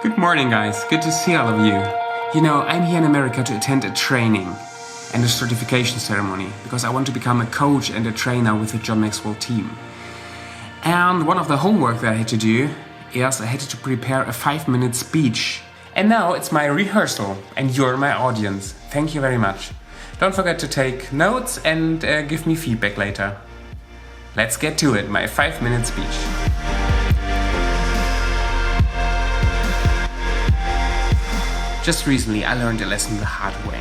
Good morning, guys. Good to see all of you. You know, I'm here in America to attend a training and a certification ceremony because I want to become a coach and a trainer with the John Maxwell team. And one of the homework that I had to do is I had to prepare a 5-minute speech. And now it's my rehearsal and you're my audience. Thank you very much. Don't forget to take notes and give me feedback later. Let's get to it, my 5-minute speech. Just recently, I learned a lesson the hard way.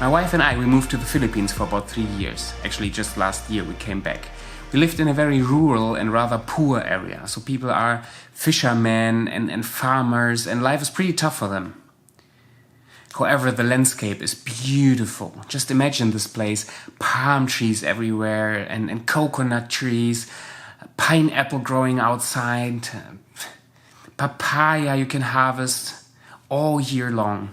My wife and we moved to the Philippines for about 3 years. Actually, just last year we came back. We lived in a very rural and rather poor area, so people are fishermen and farmers, and life is pretty tough for them. However, the landscape is beautiful. Just imagine this place, palm trees everywhere and coconut trees, pineapple growing outside, papaya you can harvest all year long.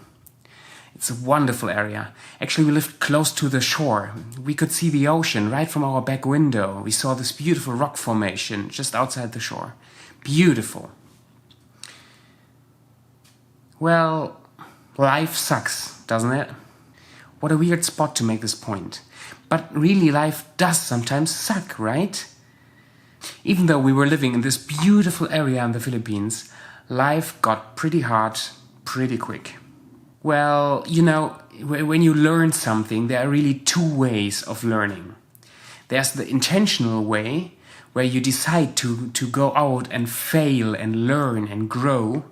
It's a wonderful area. Actually, we lived close to the shore. We could see the ocean right from our back window. We saw this beautiful rock formation just outside the shore. Beautiful. Well, life sucks, doesn't it? What a weird spot to make this point. But really, life does sometimes suck, right? Even though we were living in this beautiful area in the Philippines, life got pretty hard pretty quick. Well, you know, when you learn something, there are really two ways of learning. There's the intentional way, where you decide to go out and fail and learn and grow.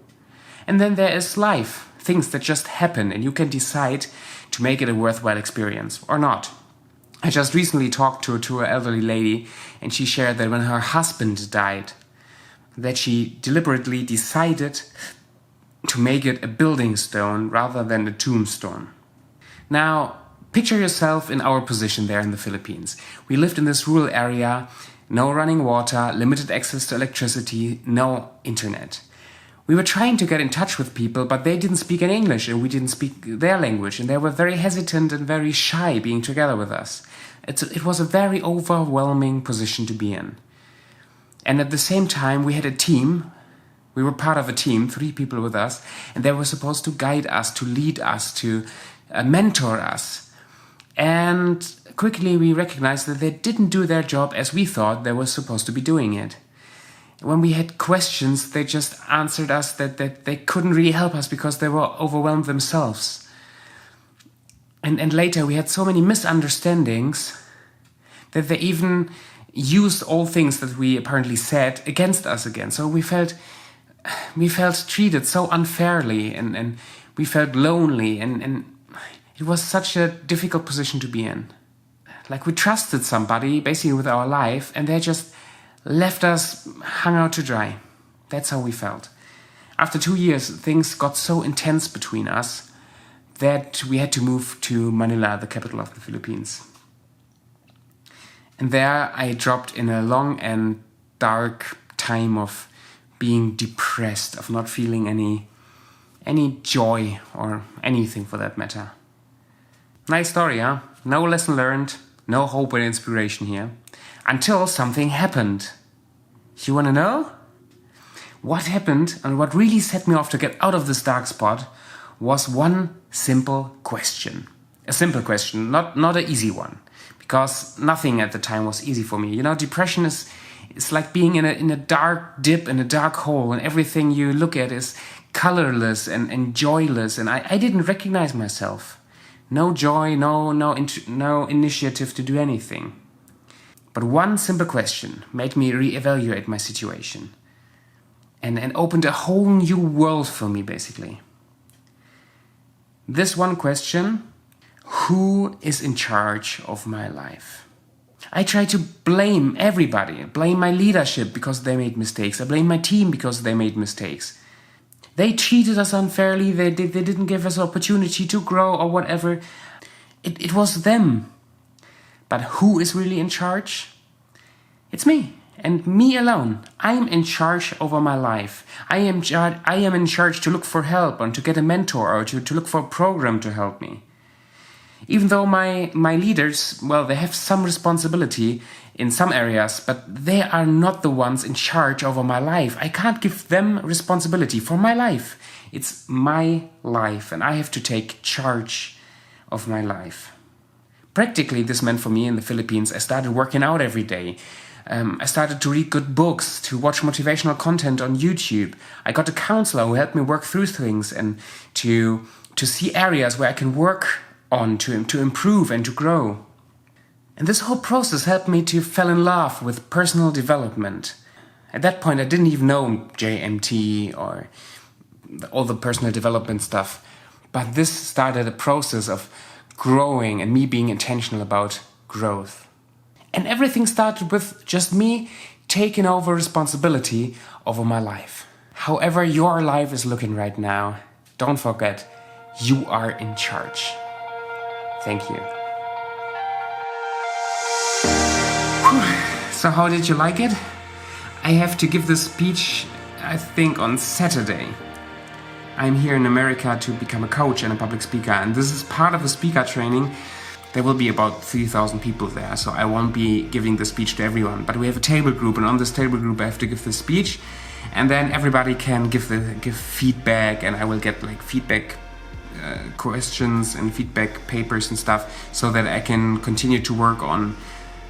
And then there is life, things that just happen, and you can decide to make it a worthwhile experience or not. I just recently talked to an elderly lady, and she shared that when her husband died, that she deliberately decided to make it a building stone rather than a tombstone. Now, picture yourself in our position there in the Philippines. We lived in this rural area, no running water, limited access to electricity, no internet. We were trying to get in touch with people, but they didn't speak any English and we didn't speak their language, and they were very hesitant and very shy being together with us. It was a very overwhelming position to be in. And at the same time, we had a team. We were part of a team, 3 people with us, and they were supposed to guide us, to lead us, to mentor us. And quickly we recognized that they didn't do their job as we thought they were supposed to be doing it. When we had questions, they just answered us that they couldn't really help us because they were overwhelmed themselves. And later we had so many misunderstandings that they even used all things that we apparently said against us again. So we felt treated so unfairly and we felt lonely and it was such a difficult position to be in. Like we trusted somebody basically with our life and they just left us hung out to dry. That's how we felt. After 2 years, things got so intense between us that we had to move to Manila, the capital of the Philippines. And there I dropped in a long and dark time of being depressed, of not feeling any joy or anything for that matter. Nice story, huh? No lesson learned, no hope and inspiration here. Until something happened. You wanna know? What happened and what really set me off to get out of this dark spot was one simple question. A simple question, not an easy one. Because nothing at the time was easy for me. You know, depression it's like being in a dark dip, in a dark hole, and everything you look at is colorless and joyless, and I didn't recognize myself. No joy, no initiative to do anything. But one simple question made me reevaluate my situation and opened a whole new world for me, basically. This one question: who is in charge of my life? I try to blame everybody, blame my leadership because they made mistakes. I blame my team because they made mistakes. They treated us unfairly, they didn't give us opportunity to grow or whatever. It was them. But who is really in charge? It's me, and me alone. I'm in charge over my life. I am in charge to look for help and to get a mentor or to look for a program to help me. Even though my leaders, well, they have some responsibility in some areas, but they are not the ones in charge over my life. I can't give them responsibility for my life. It's my life, and I have to take charge of my life. Practically, this meant for me in the Philippines, I started working out every day. I started to read good books, to watch motivational content on YouTube. I got a counselor who helped me work through things and to see areas where I can work on to improve and to grow. And this whole process helped me to fall in love with personal development. At that point, I didn't even know JMT or all the personal development stuff. But this started a process of growing and me being intentional about growth. And everything started with just me taking over responsibility over my life. However your life is looking right now, don't forget, you are in charge. Thank you. So how did you like it? I have to give this speech, I think, on Saturday. I'm here in America to become a coach and a public speaker, and this is part of a speaker training. There will be about 3,000 people there, so I won't be giving the speech to everyone. But we have a table group, and on this table group I have to give the speech, and then everybody can give feedback, and I will get like feedback questions and feedback papers and stuff, so that I can continue to work on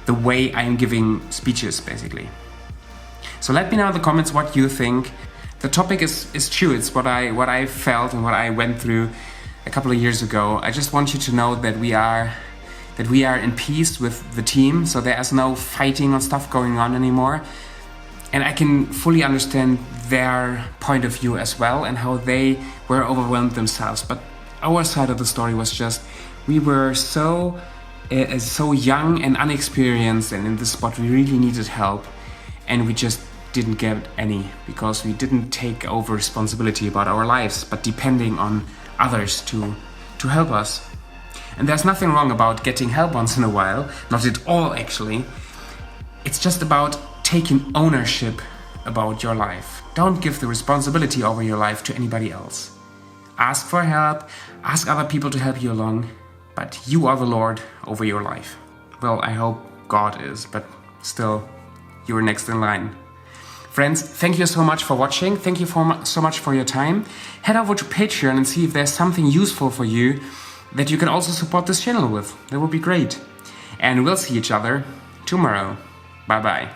the way I am giving speeches, basically. So let me know in the comments what you think. The topic is true. It's what I felt and what I went through a couple of years ago. I just want you to know that we are in peace with the team, so there's no fighting or stuff going on anymore. And I can fully understand their point of view as well and how they were overwhelmed themselves. But our side of the story was just, we were so young and unexperienced, and in this spot we really needed help, and we just didn't get any because we didn't take over responsibility about our lives, but depending on others to help us. And there's nothing wrong about getting help once in a while, not at all actually. It's just about taking ownership about your life. Don't give the responsibility over your life to anybody else. Ask for help, ask other people to help you along, but you are the Lord over your life. Well, I hope God is, but still, you're next in line. Friends, thank you so much for watching. Thank you so much for your time. Head over to Patreon and see if there's something useful for you that you can also support this channel with. That would be great. And we'll see each other tomorrow. Bye-bye.